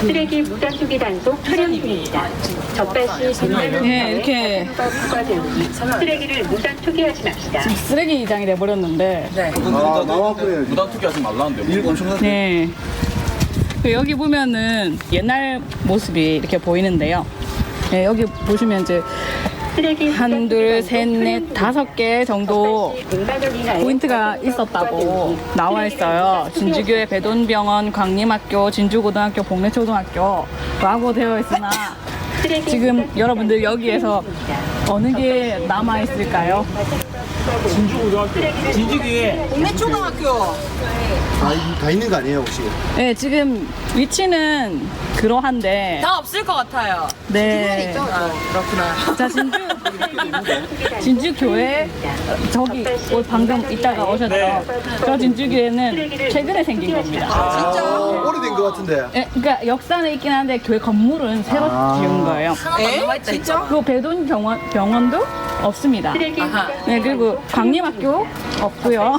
쓰레기 무단 투기 단속 촬영 중입니다. 적발 시 네, 이렇게 쓰레기를 무단 투기하지 맙시다. 쓰레기장이 돼버렸는데. 무단 투기하지 말라는데 일 엄청나게. 네. 그 여기 보면은 옛날 모습이 이렇게 보이는데요. 네, 여기 보시면 이제 한, 둘, 셋, 넷, 5개 정도 포인트가 있었다고 나와 있어요. 진주교회 배돈병원, 광림학교, 진주고등학교, 복내초등학교라고 되어 있으나 지금 여러분들 여기에서 어느 게 남아 있을까요? 진주고등학교, 진주교회, 복내초등학교. 다 있는 거 아니에요 혹시? 네, 지금 위치는 그러한데. 다 없을 것 같아요. 네. 아, 그렇구나. 자, 진주교회, 저기 방금 이따가 오셨죠? 저 진주교회는 최근에 생긴 겁니다. 진짜? 오래된 거 같은데. 예, 그러니까 역사는 있긴 한데 교회 건물은 새로 지은 거예요. 에? 진짜? 그리고 배돈 병원도 없습니다. 네, 그리고 광림학교 없고요.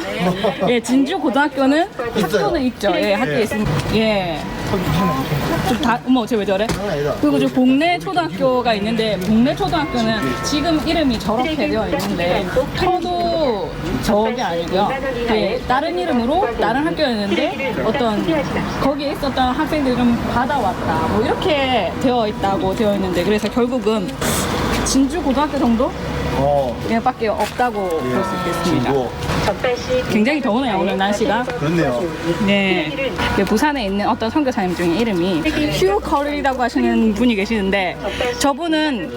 예, 진주고등학교는 학교는 있죠. 예, 학교 있습니다. 예. 어머, 쟤 왜 저래? 그리고 저 복내초등학교가 있는데, 복내초등학교는 지금 이름이 저렇게 되어 있는데, 터도 저게 아니고요. 예, 다른 이름으로 다른 학교였는데, 거기에 있었던 학생들이 좀 받아왔다. 뭐 이렇게 되어 있다고 되어 있는데, 그래서 결국은 진주고등학교 정도? 밖에 없다고 볼 수 있겠습니다. 굉장히 더우네요, 오늘 날씨가. 그렇네요. 네. 부산에 있는 어떤 선교사님 중에 이름이 휴 커리라고 하시는 분이 계시는데, 저분은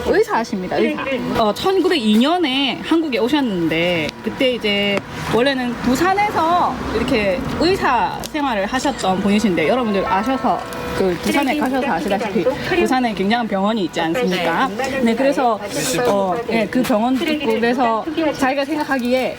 의사하십니다. 의사. 1902년에 한국에 오셨는데, 그때 이제 원래는 부산에서 이렇게 의사 생활을 하셨던 분이신데, 여러분들 아셔서 그 부산에 가셔서 아시다시피 부산에 굉장한 병원이 있지 않습니까? 네, 그래서 예, 그 병원도 있고, 그래서 자기가 생각하기에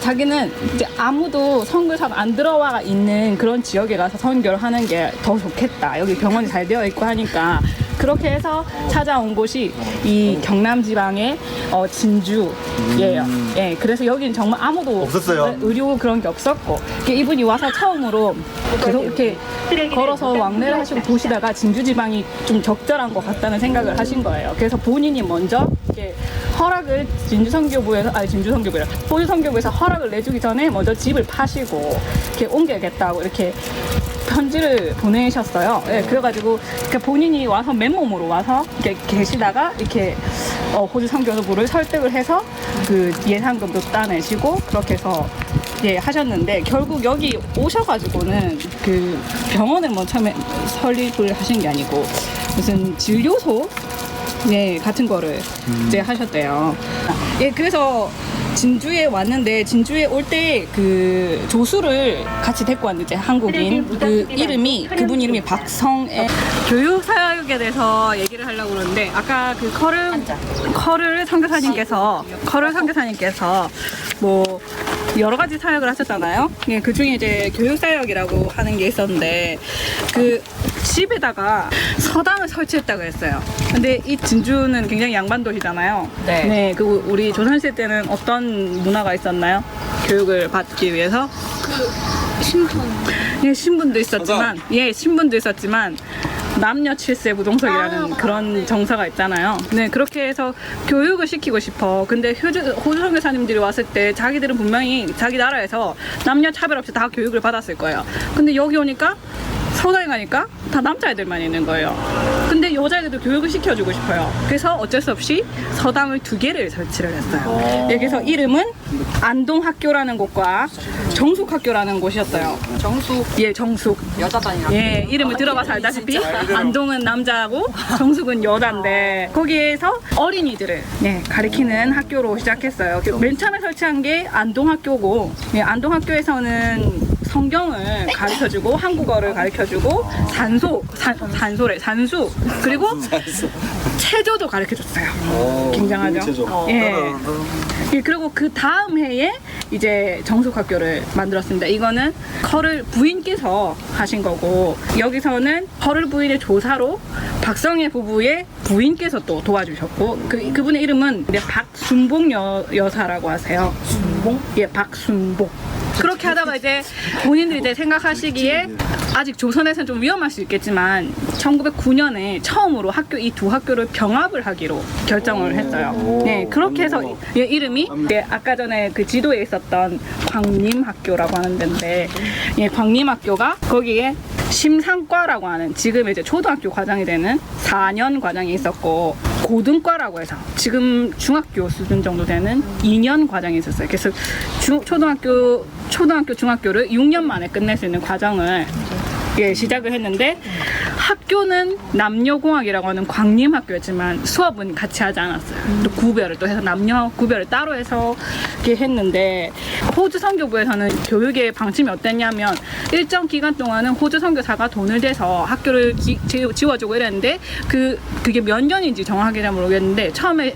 자기는 이제 아무도 선교사가 안 들어와 있는 그런 지역에 가서 선교를 하는 게 더 좋겠다. 여기 병원이 잘 되어 있고 하니까. 그렇게 해서 찾아온 곳이 이 경남 지방의 진주예요. 예, 그래서 여기는 정말 아무도 없었어요? 의료 그런 게 없었고, 이분이 와서 처음으로 계속 이렇게 걸어서 왕래를 하시고 보시다가 진주 지방이 좀 적절한 것 같다는 생각을 하신 거예요. 그래서 본인이 먼저 이렇게 허락을 포주선교부에서 허락을 내주기 전에 먼저 집을 파시고 이렇게 옮겨야겠다고 이렇게 편지를 보내셨어요. 예, 그래가지고 본인이 와서 맨몸으로 와서 이렇게 계시다가 이렇게 호주 선교부를 설득을 해서 그 예상금도 따내시고 그렇게 해서 예, 하셨는데, 결국 여기 오셔가지고는 그 병원을 뭐 처음에 설립을 하신 게 아니고 무슨 진료소 네, 같은 거를 이제 하셨대요. 예, 그래서 진주에 왔는데, 진주에 올 때 그 조수를 같이 데리고 왔는데, 한국인 그분 이름이 박성애. 교육 사역에 대해서 얘기를 하려고 그러는데, 아까 그 커를 선교사님께서 뭐 여러 가지 사역을 하셨잖아요. 예, 그 중에 이제 교육 사역이라고 하는 게 있었는데, 그 집에다가 서당을 설치했다고 했어요. 근데 이 진주는 굉장히 양반 도시잖아요. 네. 그 우리 조선시대 때는 어떤 문화가 있었나요? 교육을 받기 위해서? 신분도 있었지만, 신분도 있었지만, 남녀 7세 부동석이라는 그런 정서가 있잖아요. 네, 그렇게 해서 교육을 시키고 싶어. 근데 호주 선교사님들이 왔을 때 자기들은 분명히 자기 나라에서 남녀 차별 없이 다 교육을 받았을 거예요. 근데 여기 오니까 서당에 가니까 다 남자애들만 있는 거예요. 근데 여자애들도 교육을 시켜주고 싶어요. 그래서 어쩔 수 없이 서당을 2개를 설치를 했어요. 여기서 이름은 안동학교라는 곳과 정숙학교라는 곳이었어요. 정숙. 예, 정숙. 여자단이라. 예, 이름을 들어봐서 알다시피 안동은 남자고 정숙은 여자인데, 거기에서 어린이들을 가리키는 학교로 시작했어요. 맨 처음에 설치한 게 안동학교고, 안동학교에서는 성경을 가르쳐주고 한국어를 가르쳐주고 산수 그리고 체조도 가르쳐줬어요. 굉장하죠. 예, 그리고 그 다음 해에 이제 정숙학교를 만들었습니다. 이거는 커를 부인께서 하신 거고, 여기서는 커를 부인의 조사로 박성애 부부의 부인께서 또 도와주셨고, 그분의 이름은 박순복 여사라고 하세요. 예, 박순복. 그렇게 하다가 이제 본인들이 이제 생각하시기에 아직 조선에서는 좀 위험할 수 있겠지만 1909년에 처음으로 이 두 학교를 병합을 하기로 결정을 했어요. 네, 그렇게 해서 이름이 아까 전에 그 지도에 있었던 광림학교라고 하는 데인데, 예, 광림학교가 거기에 심상과라고 하는 지금 이제 초등학교 과정이 되는 4년 과정이 있었고, 고등과라고 해서 지금 중학교 수준 정도 되는 2년 과정이 있었어요. 그래서 초등학교, 중학교를 6년 만에 끝낼 수 있는 과정을 시작을 했는데, 학교는 남녀공학이라고 하는 광림학교였지만 수업은 같이 하지 않았어요. 또 구별을 또 해서 남녀 구별을 따로 해서 이렇게 했는데, 호주 선교부에서는 교육의 방침이 어땠냐면 일정 기간 동안은 호주 선교사가 돈을 대서 학교를 지워주고 이랬는데, 그게 몇 년인지 정확하게 잘 모르겠는데 처음에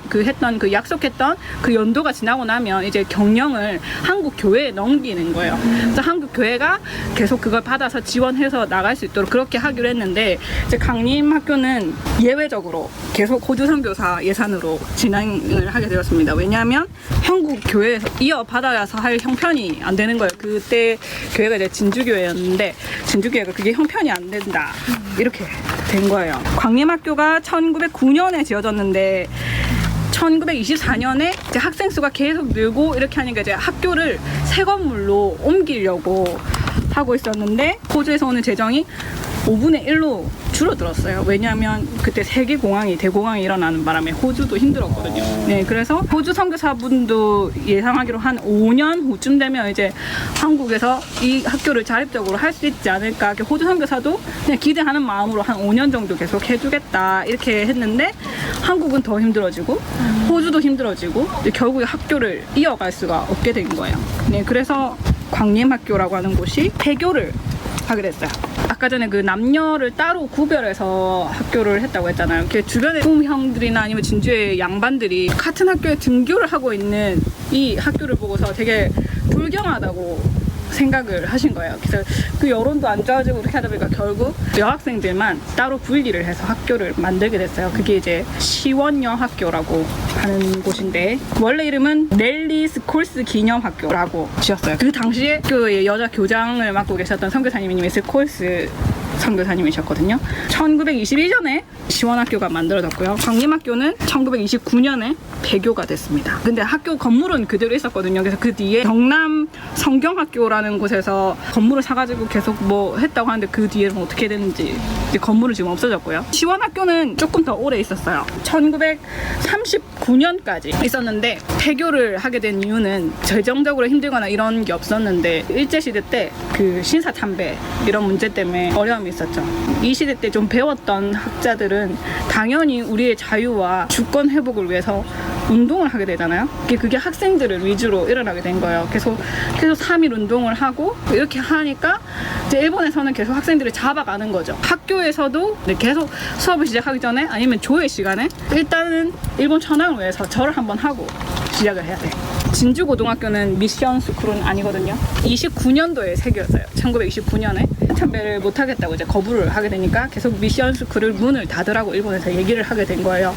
약속했던 그 연도가 지나고 나면 이제 경영을 한국 교회에 넘기는 거예요. 그래서 한국 교회가 계속 그걸 받아서 지원해서 나갈 수 있도록 그렇게 하기로 했는데, 이제 강림학교는 예외적으로 계속 호주 선교사 예산으로 진행을 하게 되었습니다. 왜냐하면 한국 교회에서 이어받아서 할 형편이 안 되는 거예요. 그때 교회가 이제 진주교회였는데 진주교회가 그게 형편이 안 된다, 이렇게 된 거예요. 광림학교가 1909년에 지어졌는데 1924년에 이제 학생 수가 계속 늘고 이렇게 하니까 이제 학교를 새 건물로 옮기려고 하고 있었는데, 호주에서 오는 재정이 5분의 1로 줄어들었어요. 왜냐하면 그때 대공황이 일어나는 바람에 호주도 힘들었거든요. 네, 그래서 호주 선교사분도 예상하기로 한 5년 후쯤 되면 이제 한국에서 이 학교를 자립적으로 할 수 있지 않을까. 호주 선교사도 그냥 기대하는 마음으로 한 5년 정도 계속 해주겠다 이렇게 했는데, 한국은 더 힘들어지고 호주도 힘들어지고 결국에 학교를 이어갈 수가 없게 된 거예요. 네, 그래서 광림학교라고 하는 곳이 폐교를 하게 됐어요. 아까 전에 그 남녀를 따로 구별해서 학교를 했다고 했잖아요. 이렇게 주변의 형들이나 아니면 진주의 양반들이 같은 학교에 등교를 하고 있는 이 학교를 보고서 되게 불경하다고 생각을 하신 거예요. 그래서 그 여론도 안 좋아지고 그렇게 하다 보니까 결국 여학생들만 따로 분리를 해서 학교를 만들게 됐어요. 그게 이제 시원여학교라고 하는 곳인데, 원래 이름은 넬리 스콜스 기념학교라고 지었어요. 그 당시에 그 여자 교장을 맡고 계셨던 선교사님이 스콜스 선교사님이셨거든요. 1922년에 시원학교가 만들어졌고요. 광림학교는 1929년에 폐교가 됐습니다. 근데 학교 건물은 그대로 있었거든요. 그래서 그 뒤에 경남 성경학교라는 곳에서 건물을 사가지고 계속 뭐 했다고 하는데, 그 뒤에는 어떻게 됐는지 이제 건물은 지금 없어졌고요. 시원학교는 조금 더 오래 있었어요. 1939년까지 있었는데, 폐교를 하게 된 이유는 재정적으로 힘들거나 이런 게 없었는데, 일제시대 때 그 신사참배 이런 문제 때문에 어려움이 있었죠. 이 시대 때 좀 배웠던 학자들은 당연히 우리의 자유와 주권 회복을 위해서 운동을 하게 되잖아요. 그게 학생들을 위주로 일어나게 된 거예요. 계속 3.1 운동을 하고 이렇게 하니까 이제 일본에서는 계속 학생들을 잡아가는 거죠. 학교에서도 계속 수업을 시작하기 전에 아니면 조회 시간에 일단은 일본 천황을 위해서 절을 한번 하고 시작을 해야 돼. 진주고등학교는 미션 스쿨은 아니거든요. 29년도에 생겼어요. 1929년에 참배를 못하겠다고 이제 거부를 하게 되니까 계속 미션 스쿨을 문을 닫으라고 일본에서 얘기를 하게 된 거예요.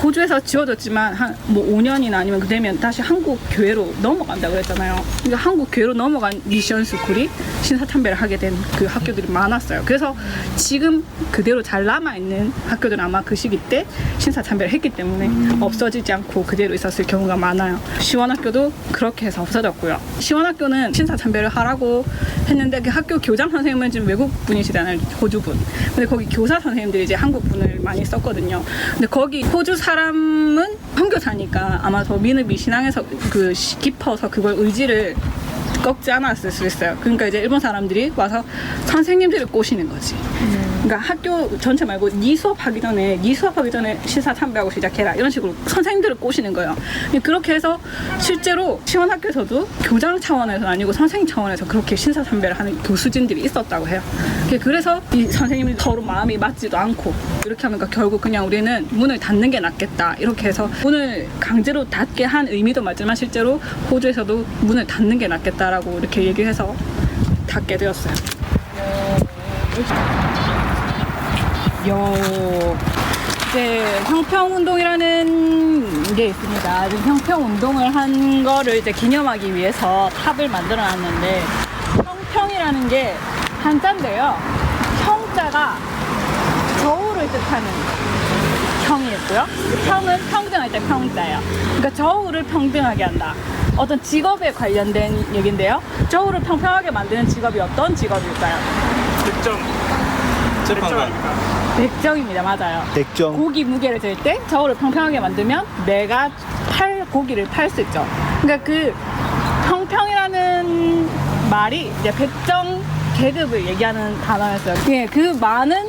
호주에서 지어졌지만 한 뭐 5년이나 아니면 그 되면 다시 한국 교회로 넘어간다고 그랬잖아요. 그러니까 한국 교회로 넘어간 미션 스쿨이 신사참배를 하게 된 그 학교들이 많았어요. 그래서 지금 그대로 잘 남아있는 학교들은 아마 그 시기 때 신사참배를 했기 때문에 없어지지 않고 그대로 있었을 경우가 많아요. 시원학교도 그렇게 해서 없어졌고요. 시원학교는 신사참배를 하라고 했는데, 그 학교 교장 선생님은 지금 외국 분이시잖아요. 호주분. 근데 거기 교사 선생님들이 이제 한국 분을 많이 썼거든요. 근데 거기 호주 사람은 선교사니까 아마 더 민의비 신앙에서 깊어서 그걸 의지를 꺾지 않았을 수 있어요. 그러니까 이제 일본 사람들이 와서 선생님들을 꼬시는 거지. 그러니까 학교 전체 말고 네 수업하기 전에 신사참배하고 시작해라, 이런 식으로 선생님들을 꼬시는 거예요. 그렇게 해서 실제로 시원학교에서도 교장 차원에서 아니고 선생님 차원에서 그렇게 신사참배를 하는 교수진들이 있었다고 해요. 그래서 이 선생님이 서로 마음이 맞지도 않고 이렇게 하니까 결국 그냥 우리는 문을 닫는 게 낫겠다, 이렇게 해서 문을 강제로 닫게 한 의미도 맞지만 실제로 호주에서도 문을 닫는 게 낫겠다라고 이렇게 얘기해서 닫게 되었어요. 이제 황평운동이라는 게 있습니다. 평평 운동을 한 거를 이제 기념하기 위해서 탑을 만들어 놨는데, 평평이라는 게 한자인데요. 평자가 저울을 뜻하는 평이었고요. 평은 평등할 때 평자예요. 그러니까 저울을 평등하게 한다. 어떤 직업에 관련된 얘기인데요. 저울을 평평하게 만드는 직업이 어떤 직업일까요? 재판관. 백정입니다. 맞아요. 백정. 고기 무게를 잴 때 저울을 평평하게 만들면 내가 고기를 팔 수 있죠. 그러니까 그 평평이라는 말이 이제 백정 계급을 얘기하는 단어였어요. 예, 그 많은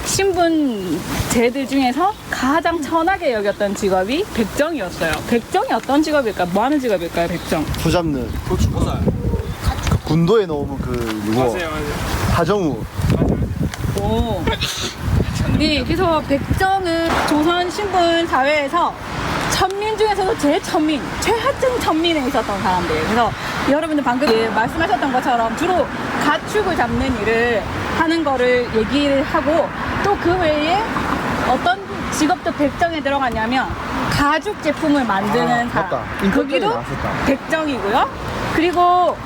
신분제들 중에서 가장 천하게 여겼던 직업이 백정이었어요. 백정이 어떤 직업일까요? 뭐 하는 직업일까요, 백정? 소 잡는. 고추보살. 그 군도에 넣으면 그 누구? 하정우. 오. 네, 그래서 백정은 조선 신분 사회에서 천민 중에서도 제천민, 최하층 천민에 있었던 사람들. 그래서 여러분들 방금 말씀하셨던 것처럼 주로 가축을 잡는 일을 하는 거를 얘기를 하고, 또 그 외에 어떤 직업도 백정에 들어가냐면 가죽 제품을 만드는 사람. 맞다. 인터넷에 거기도 나왔었다. 백정이고요. 그리고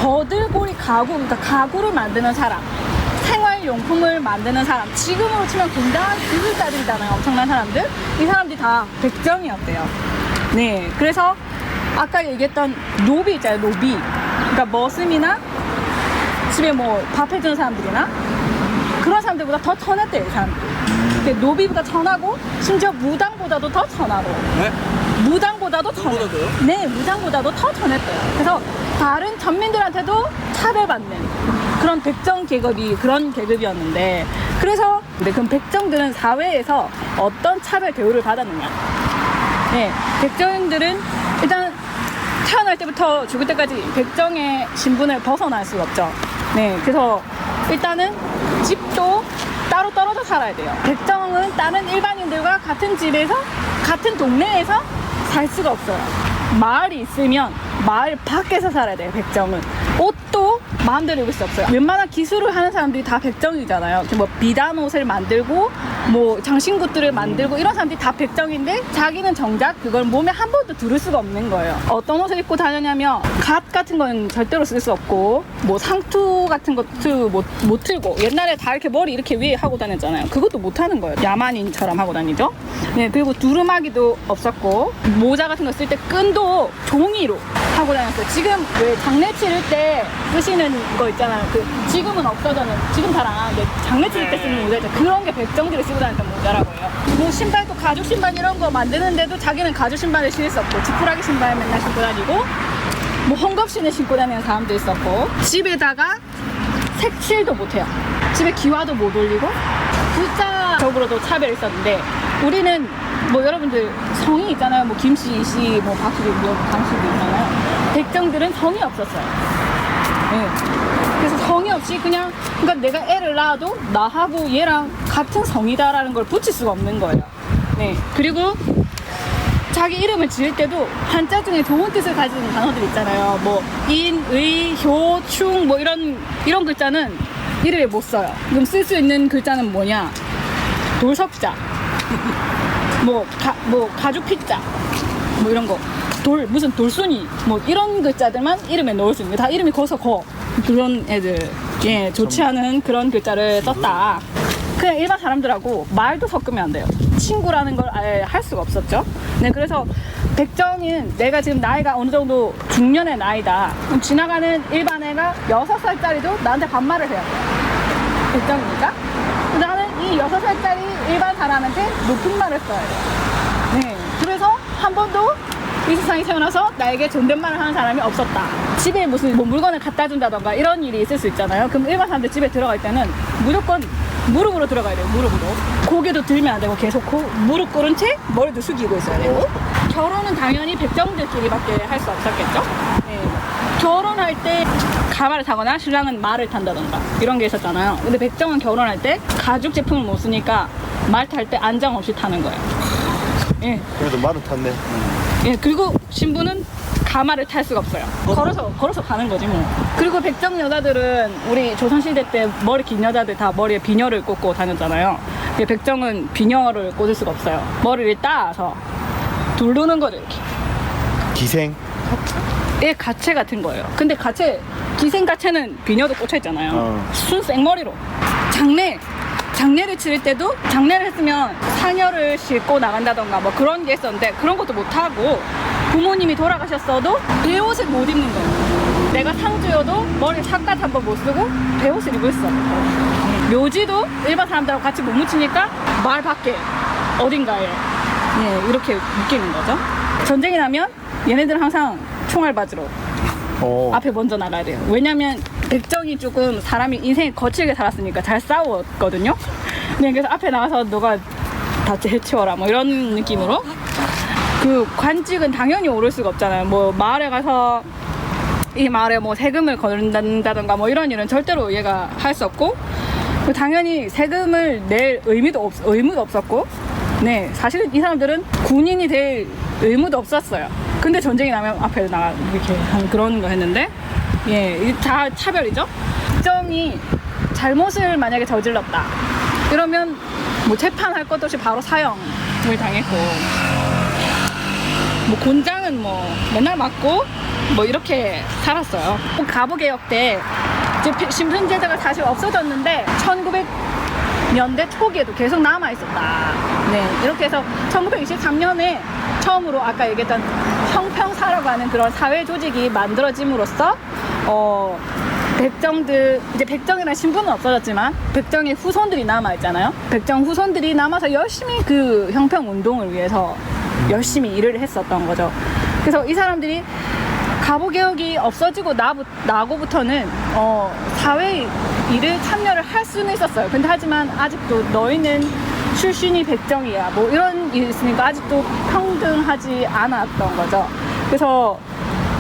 버들고리 가구, 그러니까 가구를 만드는 사람. 생활용품을 만드는 사람, 지금으로 치면 굉장한 기술자들이잖아요. 엄청난 사람들. 이 사람들이 다 백정이었대요. 네, 그래서 아까 얘기했던 노비 있잖아요. 노비. 그러니까 머슴이나 집에 뭐 밥 해주는 사람들이나 그런 사람들보다 더 천했대요. 이 사람들. 근데 노비보다 천하고 심지어 무당보다도 더 천하고. 네? 무당보다도 천했대요. 무당보다도요? 네, 무당보다도 더 천했대요. 그래서 다른 전민들한테도 차별받는 그런 백정 계급이 그런 계급이었는데, 그래서 그럼 백정들은 사회에서 어떤 차별 대우를 받았느냐? 네, 백정들은 일단 태어날 때부터 죽을 때까지 백정의 신분을 벗어날 수가 없죠. 네, 그래서 일단은 집도 따로 떨어져 살아야 돼요. 백정은 다른 일반인들과 같은 집에서 같은 동네에서 살 수가 없어요. 마을이 있으면 마을 밖에서 살아야 돼요. 백정은 옷도 마음대로 입을 수 없어요. 웬만한 기술을 하는 사람들이 다 백정이잖아요. 뭐 비단 옷을 만들고 뭐 장신굿들을 만들고 이런 사람들이 다 백정인데, 자기는 정작 그걸 몸에 한 번도 두를 수가 없는 거예요. 어떤 옷을 입고 다녔냐면 갓 같은 건 절대로 쓸 수 없고, 뭐 상투 같은 것도 못 틀고, 옛날에 다 이렇게 머리 이렇게 위에 하고 다녔잖아요. 그것도 못 하는 거예요. 야만인처럼 하고 다니죠. 네, 그리고 두루마기도 없었고, 모자 같은 거 쓸 때 끈도 종이로 하고 다녔어요. 지금 왜 장례 치를 때 쓰시는 거 있잖아요. 지금은 없어졌는, 지금 잘 안 하는데 장례 치를 때 쓰는 모자 있잖아요. 그런 게 백정들이 쓰고 다녔던 모자라고 해요. 뭐 신발도 가죽 신발 이런 거 만드는데도 자기는 가죽 신발을 신을 수 없고, 지푸라기 신발 맨날 신고 다니고, 뭐 헝겊신을 신고 다니는 사람도 있었고, 집에다가 색칠도 못해요. 집에 기와도 못 올리고, 글자적으로도 차별이 있었는데, 우리는 뭐 여러분들 성이 있잖아요. 뭐 김씨, 이씨, 뭐 박씨, 뭐 강씨도 있잖아요. 백정들은 성이 없었어요. 네. 그래서 성이 없이 그러니까 내가 애를 낳아도 나하고 얘랑 같은 성이다라는 걸 붙일 수가 없는 거예요. 네. 그리고 자기 이름을 지을 때도 한자 중에 좋은 뜻을 가지는 단어들 있잖아요. 뭐 인, 의, 효, 충 뭐 이런 글자는 이름에 못 써요. 그럼 쓸 수 있는 글자는 뭐냐? 돌석자. 가죽 피자, 뭐 이런 거, 무슨 돌순이, 뭐 이런 글자들만 이름에 넣을 수 있는 게 다 이름이 거서 그런 애들, 예, 좋지 않은 그런 글자를 썼다. 그냥 일반 사람들하고 말도 섞으면 안 돼요. 친구라는 걸 아예 할 수가 없었죠. 네, 그래서 백정은 내가 지금 나이가 어느 정도 중년의 나이다. 그럼 지나가는 일반 애가 6살짜리도 나한테 반말을 해요. 백정이니까. 나는 이 6살짜리 일반 사람한테 높임말을 써야 돼요. 네. 그래서 한 번도 이 세상에 태어나서 나에게 존댓말을 하는 사람이 없었다. 집에 무슨 뭐 물건을 갖다 준다던가 이런 일이 있을 수 있잖아요. 그럼 일반 사람들 집에 들어갈 때는 무조건 무릎으로 들어가야 돼요. 무릎으로. 고개도 들면 안 되고 계속 무릎 꿇은 채 머리도 숙이고 있어야 되고. 결혼은 당연히 백정들끼리밖에 할 수 없었겠죠. 네. 결혼할 때 가마를 타거나 신랑은 말을 탄다던가 이런 게 있었잖아요. 근데 백정은 결혼할 때 가죽 제품을 못 쓰니까 말 탈 때 안장 없이 타는 거예요. 예. 그래도 말은 탔네. 예, 그리고 신부는 가마를 탈 수가 없어요. 걸어서 가는 거지 뭐. 그리고 백정 여자들은 우리 조선시대 때 머리 긴 여자들 다 머리에 비녀를 꽂고 다녔잖아요. 백정은 비녀를 꽂을 수가 없어요. 머리를 따서 두르는 거죠, 이렇게. 기생. 얘 가채 같은 거예요. 근데 기생 가채는 비녀도 꽂혀 있잖아요. 순 생머리로. 장례를 치를 때도 장례를 했으면 상여를 싣고 나간다던가 뭐 그런 게 있었는데 그런 것도 못 하고 부모님이 돌아가셨어도 배옷을 못 입는 거예요. 내가 상주여도 머리 삿갓 한 번 못 쓰고 배옷을 입을 수 없고 묘지도 일반 사람들하고 같이 못 묻히니까 말 밖에 어딘가에 이렇게 묶이는 거죠. 전쟁이 나면 얘네들은 항상 총알 맞으러 앞에 먼저 나가야 돼요. 왜냐면 백정이 조금 사람이 인생이 거칠게 살았으니까 잘 싸웠거든요. 네, 그래서 앞에 나가서 너가 다 해치워라 뭐 이런 느낌으로. 그 관직은 당연히 오를 수가 없잖아요. 뭐 마을에 가서 이 마을에 뭐 세금을 거둔다던가 뭐 이런 일은 절대로 얘가 할 수 없고, 당연히 세금을 낼 의무도 없었고, 네, 사실은 이 사람들은 군인이 될 의무도 없었어요. 근데 전쟁이 나면 앞에 나가 이렇게 한 그런 거 했는데, 예, 이게 다 차별이죠. 백정이 잘못을 만약에 저질렀다 이러면 뭐 재판할 것도 없이 바로 사형을 당했고, 뭐 곤장은 뭐 맨날 맞고 뭐 이렇게 살았어요. 가부개혁 때 이제 신분제도가 사실 없어졌는데 1900년대 초기에도 계속 남아 있었다. 네, 이렇게 해서 1923년에 처음으로 아까 얘기했던 형평사라고 하는 그런 사회 조직이 만들어짐으로써 백정들, 이제 백정이라는 신분은 없어졌지만 백정의 후손들이 남아있잖아요. 백정 후손들이 남아서 열심히 그 형평운동을 위해서 열심히 일을 했었던 거죠. 그래서 이 사람들이 가부개혁이 없어지고 나고부터는 사회 일을 참여를 할 수는 있었어요. 근데 하지만 아직도 너희는 출신이 백정이야 뭐 이런 일이 있으니까 아직도 평등하지 않았던 거죠. 그래서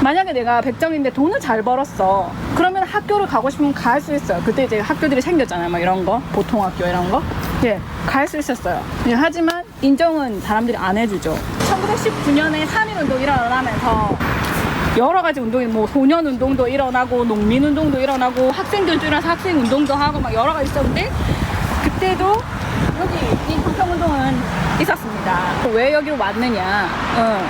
만약에 내가 백정인데 돈을 잘 벌었어, 그러면 학교를 가고 싶으면 갈 수 있어요. 그때 이제 학교들이 생겼잖아요. 막 이런 거, 보통학교 이런 거. 예, 갈 수 있었어요. 예, 하지만 인정은 사람들이 안 해주죠. 1919년에 3.1운동이 일어나면서 여러 가지 운동이 뭐 소년운동도 일어나고 농민운동도 일어나고 학생들도 일어나서 학생운동도 하고 막 여러 가지 있었는데, 그때도 여기 이 형평운동은 있었습니다. 왜 여기로 왔느냐,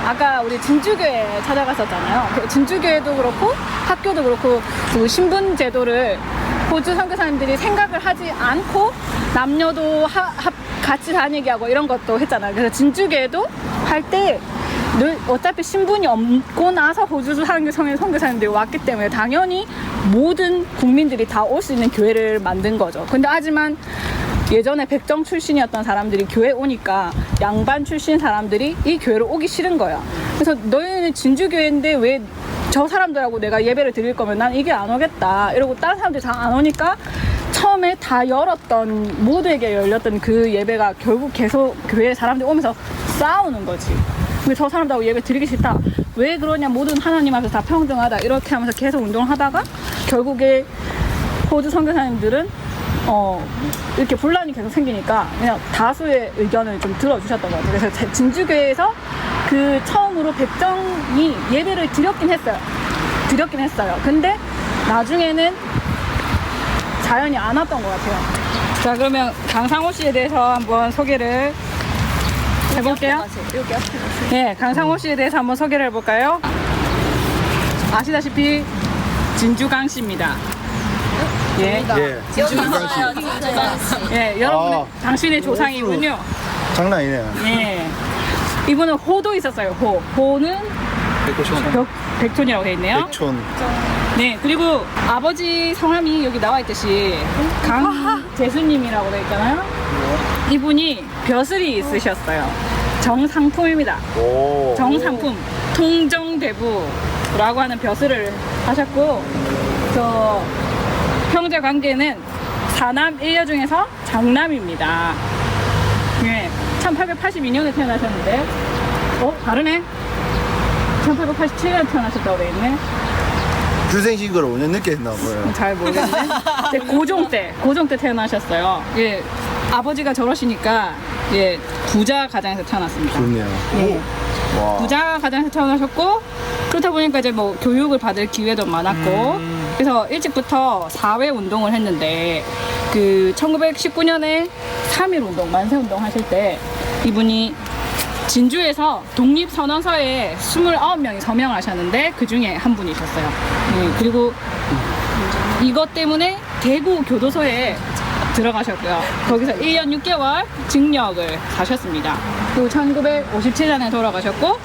아까 우리 진주교회 찾아갔었잖아요. 진주교회도 그렇고 학교도 그렇고 그 신분제도를 호주 선교사님들이 생각을 하지 않고 남녀도 같이 다니게 하고 이런 것도 했잖아요. 그래서 진주교회도 할 때 늘 어차피 신분이 없고 나서 호주 선교사님들이 왔기 때문에 당연히 모든 국민들이 다 올 수 있는 교회를 만든 거죠. 근데 하지만 예전에 백정 출신이었던 사람들이 교회 오니까 양반 출신 사람들이 이 교회를 오기 싫은 거야. 그래서 너희는 진주교회인데 왜 저 사람들하고 내가 예배를 드릴 거면 난 이게 안 오겠다 이러고 다른 사람들이 잘 안 오니까 처음에 다 열었던, 모두에게 열렸던 그 예배가 결국 계속 교회 사람들이 오면서 싸우는 거지. 왜 저 사람들하고 예배 드리기 싫다, 왜 그러냐, 모든 하나님 앞에서 다 평등하다, 이렇게 하면서 계속 운동을 하다가 결국에 호주 선교사님들은 이렇게 분란이 계속 생기니까 그냥 다수의 의견을 좀 들어주셨던 것 같아요. 그래서 진주교회에서 그 처음으로 백정이 예배를 드렸긴 했어요. 근데 나중에는 자연이 안 왔던 것 같아요. 자, 그러면 강상호 씨에 대해서 한번 소개를 해볼게요. 네, 강상호 씨에 대해서 한번 소개를 해볼까요? 아시다시피 진주강 씨입니다. 예. 진주강 씨. 예, 여러분 당신의 조상이군요. 장난 아니네요. 예. 이분은 호도 있었어요. 호는 백촌이라고 되어 있네요. 백촌. 네, 그리고 아버지 성함이 여기 나와 있듯이 강재수님이라고 되어 있잖아요. 이분이 벼슬이 있으셨어요. 정상품입니다. 정상품, 통정대부라고 하는 벼슬을 하셨고, 저 형제 관계는 4남 1녀 중에서 장남입니다. 네, 1882년에 태어나셨는데, 다르네. 1887년에 태어나셨다고 되어 있네. 출생신고를 5년 늦게 했나 봐요. 잘 모르겠네. 네, 고종 때 태어나셨어요. 예, 아버지가 저러시니까 예, 부자 가정에서 태어났습니다. 좋네요. 예. 와. 부자 가정에서 태어나셨고, 그렇다 보니까 이제 뭐 교육을 받을 기회도 많았고, 그래서 일찍부터 사회 운동을 했는데, 그 1919년에 3.1 운동, 만세 운동 하실 때 이분이 진주에서 독립선언서에 29명이 서명하셨는데 그 중에 한 분이셨어요. 그리고 이것 때문에 대구 교도소에 들어가셨고요. 거기서 1년 6개월 징역을 사셨습니다. 그리고 1957년에 돌아가셨고,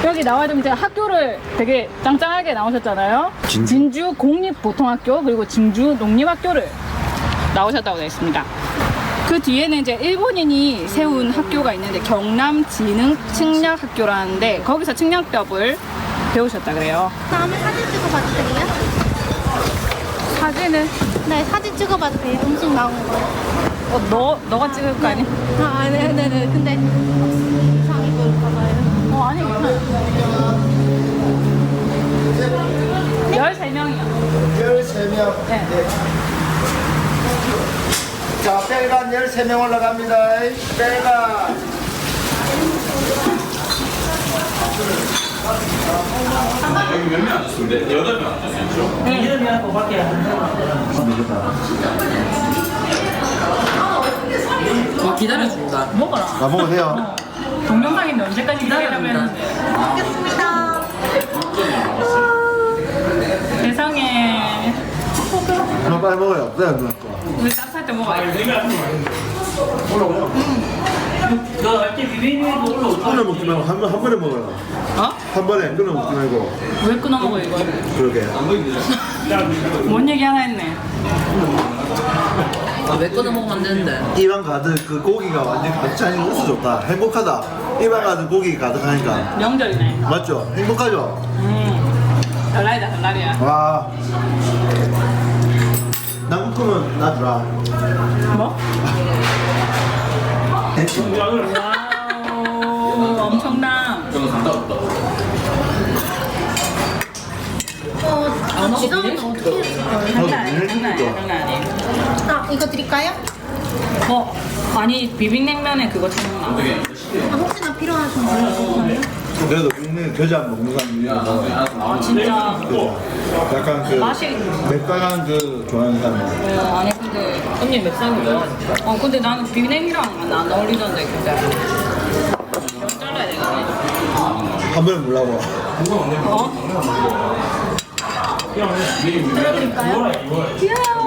여기 나와있는 제가 학교를 되게 짱짱하게 나오셨잖아요. 진주 공립보통학교 그리고 진주 농립학교를 나오셨다고 되어 있습니다. 그 뒤에는 이제 일본인이 세운 학교가 있는데 경남진흥측량학교라는데 거기서 측량법을 배우셨다 그래요. 다음에 사진 찍어봐도 돼요? 사진은 네, 사진 찍어봐도 돼요? 음식 나온 거. 너가 찍을 거 아니? 아, 네네네. 근데 혹시 이상해 보일까봐요. 아니 괜찮아. 13명이요. 13명. 네. 자, 빨간 13명 올라갑니다. 빨간. 여기 몇 명 앉았습니다. 8명 앉았어요. 기다려준다. 먹어라. 나 먹어도 돼요? 동영상인데 언제까지 기다리려고 했는데. 먹겠습니다. 세상에. 그럼 빨리 먹어요. 그래, 누나 거. 우리 따스할 때 먹어야 돼. 끊어 먹지 말고 한 번에 먹어요. 어? 한 번에 끊어 먹지 말고. 왜 끊어 먹어 이거? 그러게. 뭔 얘기 하나 했네. 왜 끊어 먹으면 안 되는데? 입안 가득 그 고기가 완전 가득 차니까 너무 좋다. 행복하다. 입안 가득 고기 가득하니까. 명절이네. 맞죠? 행복하죠? 달라이다 달라리야. 와. 남국금은 놔주라. 뭐? 와우 엄청나. 저는 간다 없다. 지금은 어떻게 했을 거예요? 장난 아니야 장난 아니야 장난 아니야. 아, 이거 드릴까요? 아니 비빔냉면에 그거 찾나? 아, 혹시나 필요하신가요? 그래도 국내 겨자 먹는 사람이 진짜 약간 그 맛이 매콤한 그 좋아하는 사람. 아니 근데 언니 맵상이 좋아하니까. 근데 나는 비냉이랑 안 어울리던데 근데 몇 잘라야 되겠네. 한 번에 몰라고. 들어드릴까요? 귀여워.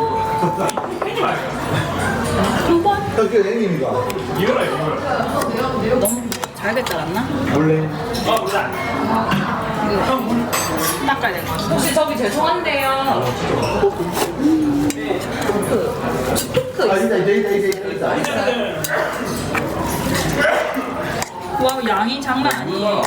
한 번? 학교 형님이가 너무 잘게 잘랐나? 원래 닦아야 될 것 같아. 혹시 저기 죄송한데요. 아 있다. 와 양이 장난 아니에요.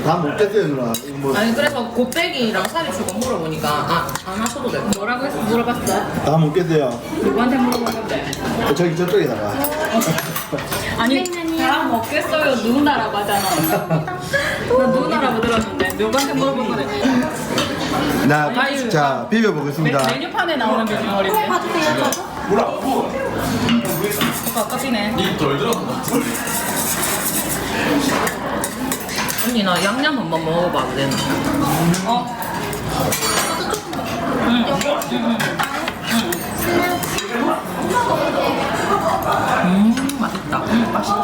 다 먹겠어요 누나. 이거 뭐 아니 그래서 곱빼기랑 살이 주고 물어보니까 안 하셔도 돼요. 뭐라고 해서 물어봤어? 다 먹겠어요. 누구한테 물어본 건데? 저기 저쪽에다가. 아니 다 먹겠어요 누나라고 하잖아. 나 누나라고 들었는데 누구한테 물어본 거래? 자 비벼 보겠습니다. 메뉴판에 나오는 비주얼인데. 봐주세요, 저도. 아깝이네. 니덜 들었나? 언니 나 양념 한번 먹어봐도 되나? 맛있다. 맛있다.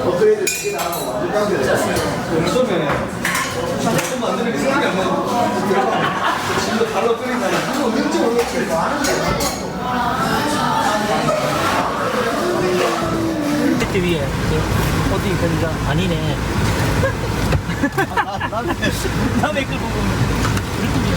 업그레이드 시계 나가고 완전 깡패. 밑에 위에 어디 건가 아니네. 남의 걸 보고 우리 꿈이야.